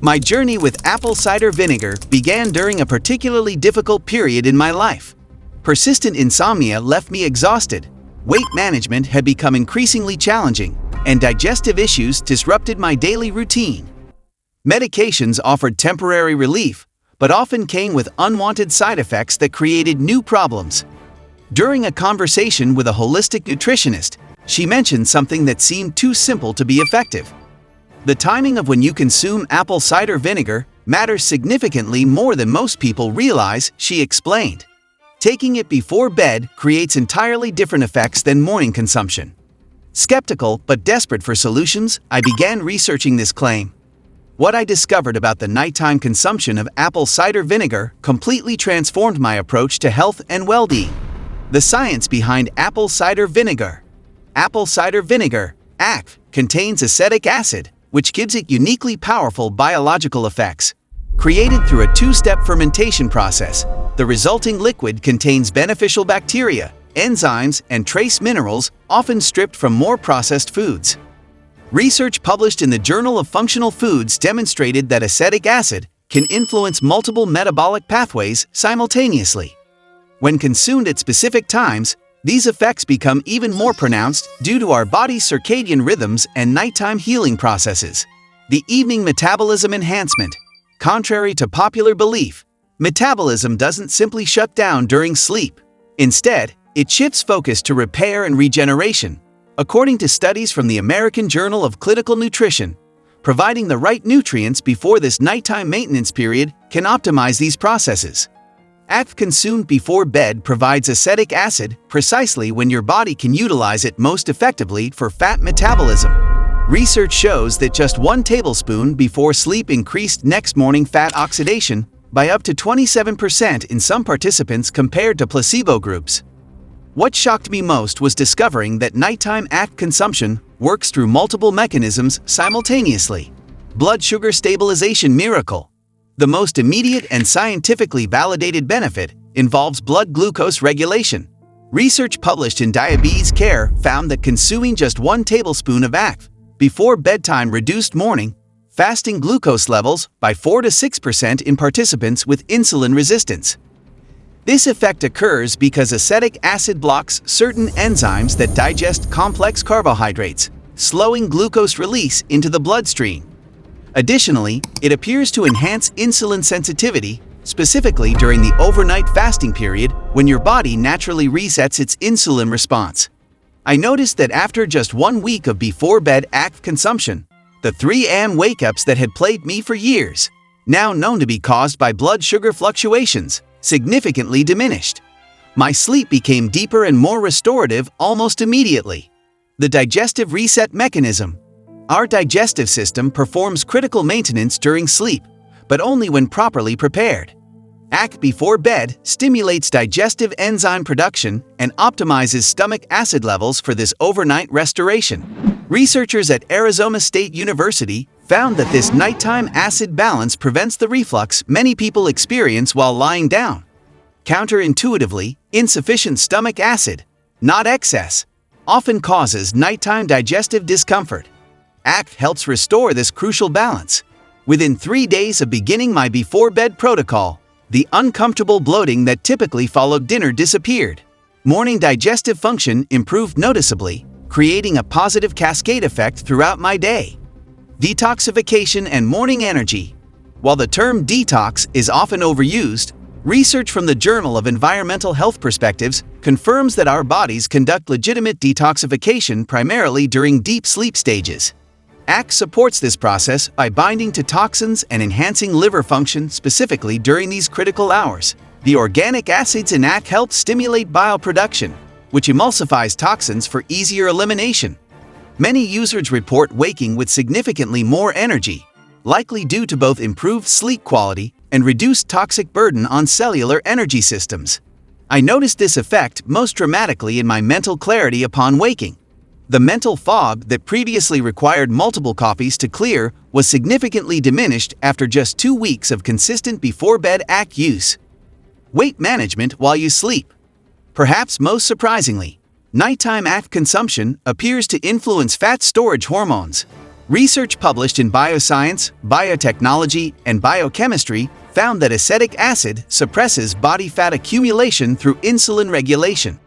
My journey with apple cider vinegar began during a particularly difficult period in my life. Persistent insomnia left me exhausted, weight management had become increasingly challenging, and digestive issues disrupted my daily routine. Medications offered temporary relief, but often came with unwanted side effects that created new problems. During a conversation with a holistic nutritionist, she mentioned something that seemed too simple to be effective. The timing of when you consume apple cider vinegar matters significantly more than most people realize, she explained. Taking it before bed creates entirely different effects than morning consumption. Skeptical but desperate for solutions, I began researching this claim. What I discovered about the nighttime consumption of apple cider vinegar completely transformed my approach to health and well-being. The science behind apple cider vinegar. Apple cider vinegar, ACV, contains acetic acid, which gives it uniquely powerful biological effects. Created through a two-step fermentation process, the resulting liquid contains beneficial bacteria, enzymes, and trace minerals often stripped from more processed foods. Research published in the Journal of Functional Foods demonstrated that acetic acid can influence multiple metabolic pathways simultaneously. When consumed at specific times, these effects become even more pronounced due to our body's circadian rhythms and nighttime healing processes. The evening metabolism enhancement. Contrary to popular belief, metabolism doesn't simply shut down during sleep. Instead, it shifts focus to repair and regeneration. According to studies from the American Journal of Clinical Nutrition, providing the right nutrients before this nighttime maintenance period can optimize these processes. ACV consumed before bed provides acetic acid precisely when your body can utilize it most effectively for fat metabolism. Research shows that just 1 tablespoon before sleep increased next morning fat oxidation by up to 27% in some participants compared to placebo groups. What shocked me most was discovering that nighttime ACV consumption works through multiple mechanisms simultaneously. Blood sugar stabilization miracle. The most immediate and scientifically validated benefit involves blood glucose regulation. Research published in Diabetes Care found that consuming just 1 tablespoon of ACV before bedtime reduced morning fasting glucose levels by 4 to 6% in participants with insulin resistance. This effect occurs because acetic acid blocks certain enzymes that digest complex carbohydrates, slowing glucose release into the bloodstream. Additionally, it appears to enhance insulin sensitivity, specifically during the overnight fasting period when your body naturally resets its insulin response. I noticed that after just 1 week of before-bed ACV consumption, the 3 a.m. wake-ups that had plagued me for years, now known to be caused by blood sugar fluctuations, significantly diminished. My sleep became deeper and more restorative almost immediately. The digestive reset mechanism. Our digestive system performs critical maintenance during sleep, but only when properly prepared. ACV before bed stimulates digestive enzyme production and optimizes stomach acid levels for this overnight restoration. Researchers at Arizona State University found that this nighttime acid balance prevents the reflux many people experience while lying down. Counterintuitively, insufficient stomach acid, not excess, often causes nighttime digestive discomfort. ACV helps restore this crucial balance. Within 3 days of beginning my before-bed protocol, the uncomfortable bloating that typically followed dinner disappeared. Morning digestive function improved noticeably, creating a positive cascade effect throughout my day. Detoxification and morning energy. While the term detox is often overused, research from the Journal of Environmental Health Perspectives confirms that our bodies conduct legitimate detoxification primarily during deep sleep stages. ACV supports this process by binding to toxins and enhancing liver function specifically during these critical hours. The organic acids in ACV help stimulate bile production, which emulsifies toxins for easier elimination. Many users report waking with significantly more energy, likely due to both improved sleep quality and reduced toxic burden on cellular energy systems. I noticed this effect most dramatically in my mental clarity upon waking. The mental fog that previously required multiple coffees to clear was significantly diminished after just 2 weeks of consistent before-bed ACV use. Weight management while you sleep. Perhaps most surprisingly, nighttime ACV consumption appears to influence fat storage hormones. Research published in Bioscience, Biotechnology, and Biochemistry found that acetic acid suppresses body fat accumulation through insulin regulation.